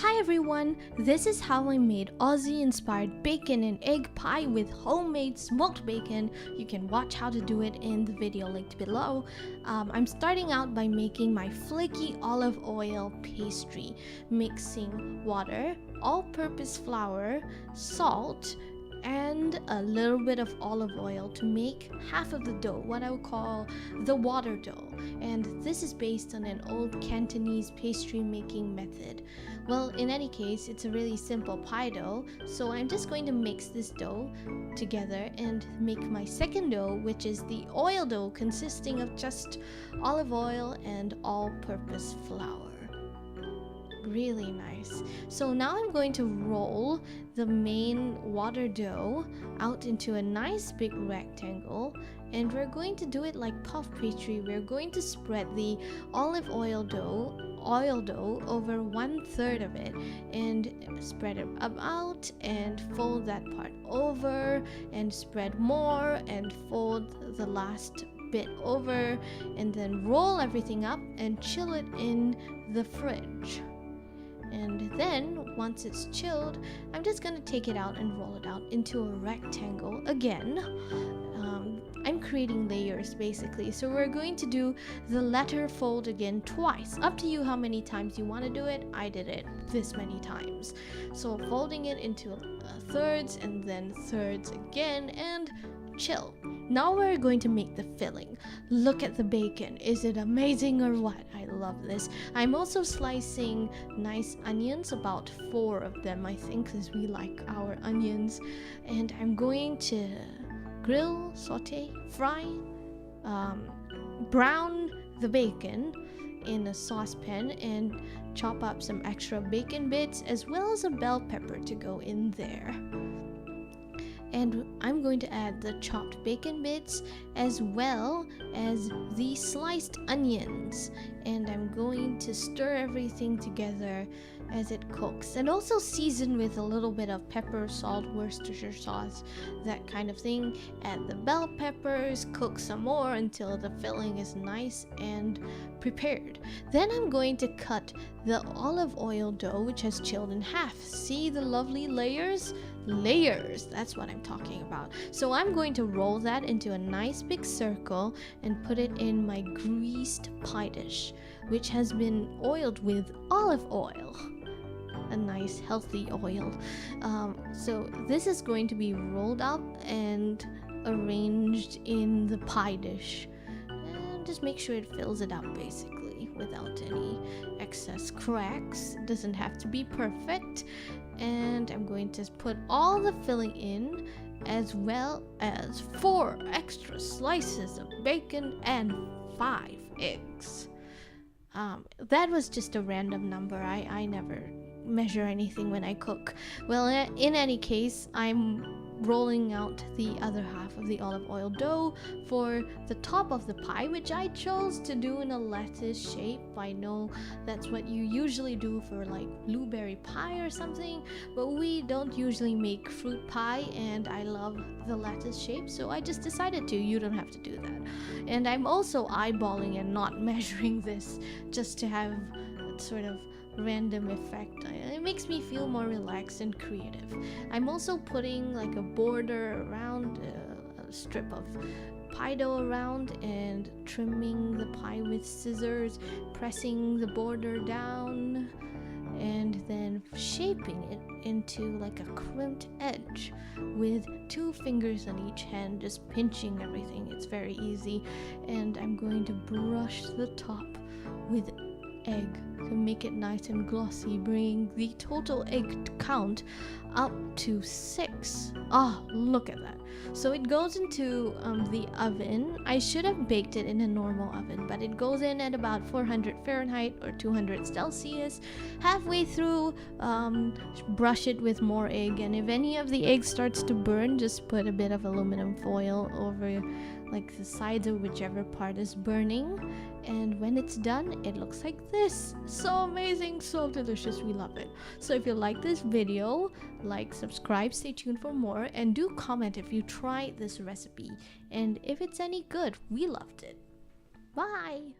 Hi everyone, this is how I made Aussie-inspired bacon and egg pie with homemade smoked bacon. You can watch how to do it in the video linked below. I'm starting out by making my flaky olive oil pastry, mixing water, all-purpose flour, salt, and a little bit of olive oil to make half of the dough, what I would call the water dough. And this is based on an old Cantonese pastry making method. Well, in any case, it's a really simple pie dough, so I'm just going to mix this dough together and make my second dough, which is the oil dough consisting of just olive oil and all-purpose flour. Really nice. So now I'm going to roll the main water dough out into a nice big rectangle, and we're going to do it like puff pastry. We're going to spread the olive oil dough over 1/3 of it and spread it out and fold that part over and spread more and fold the last bit over and then roll everything up and chill it in the fridge. And then once it's chilled, I'm just gonna take it out and roll it out into a rectangle again. I'm creating layers basically, so we're going to do the letter fold again twice. Up to you how many times you want to do it. I did it this many times. So folding it into thirds and then thirds again and chill. Now we're going to make the filling. Look at the bacon. Is it amazing or what? I love this. I'm also slicing nice onions, about 4 of them I think, because we like our onions. And I'm going to grill, saute, fry, brown the bacon in a saucepan and chop up some extra bacon bits as well as a bell pepper to go in there. And I'm going to add the chopped bacon bits as well as the sliced onions, and I'm going to stir everything together as it cooks, and also season with a little bit of pepper, salt, Worcestershire sauce, that kind of thing. Add the bell peppers, cook some more until the filling is nice and prepared. Then I'm going to cut the olive oil dough, which has chilled, in half. See the lovely layers? That's what I'm talking about. So I'm going to roll that into a nice big circle and put it in my greased pie dish, which has been oiled with olive oil, a nice healthy oil. So this is going to be rolled up and arranged in the pie dish, and just make sure it fills it up basically without any excess cracks. It doesn't have to be perfect. And I'm going to put all the filling in, as well as 4 extra slices of bacon and 5 eggs. That was just a random number. I never measure anything when I cook. Well, in any case, I'm rolling out the other half of the olive oil dough for the top of the pie, which I chose to do in a lettuce shape. I know that's what you usually do for like blueberry pie or something, but we don't usually make fruit pie, and I love the lettuce shape, so I just decided to. You don't have to do that. And I'm also eyeballing and not measuring this just to have sort of random effect. It makes me feel more relaxed and creative. I'm also putting like a border around, a strip of pie dough around, and trimming the pie with scissors, pressing the border down, and then shaping it into like a crimped edge with 2 fingers on each hand, just pinching everything. It's very easy. And I'm going to brush the top with egg to make it nice and glossy, bringing the total egg count up to 6. Look at that. So it goes into the oven. I should have baked it in a normal oven, but it goes in at about 400 Fahrenheit or 200 Celsius. Halfway through, brush it with more egg, and if any of the egg starts to burn, just put a bit of aluminum foil over like the sides of whichever part is burning, and when it's done, it looks like this. So amazing, so delicious, we love it. So if you like this video, like, subscribe, stay tuned for more, and do comment if you try this recipe and if it's any good. We loved it. Bye.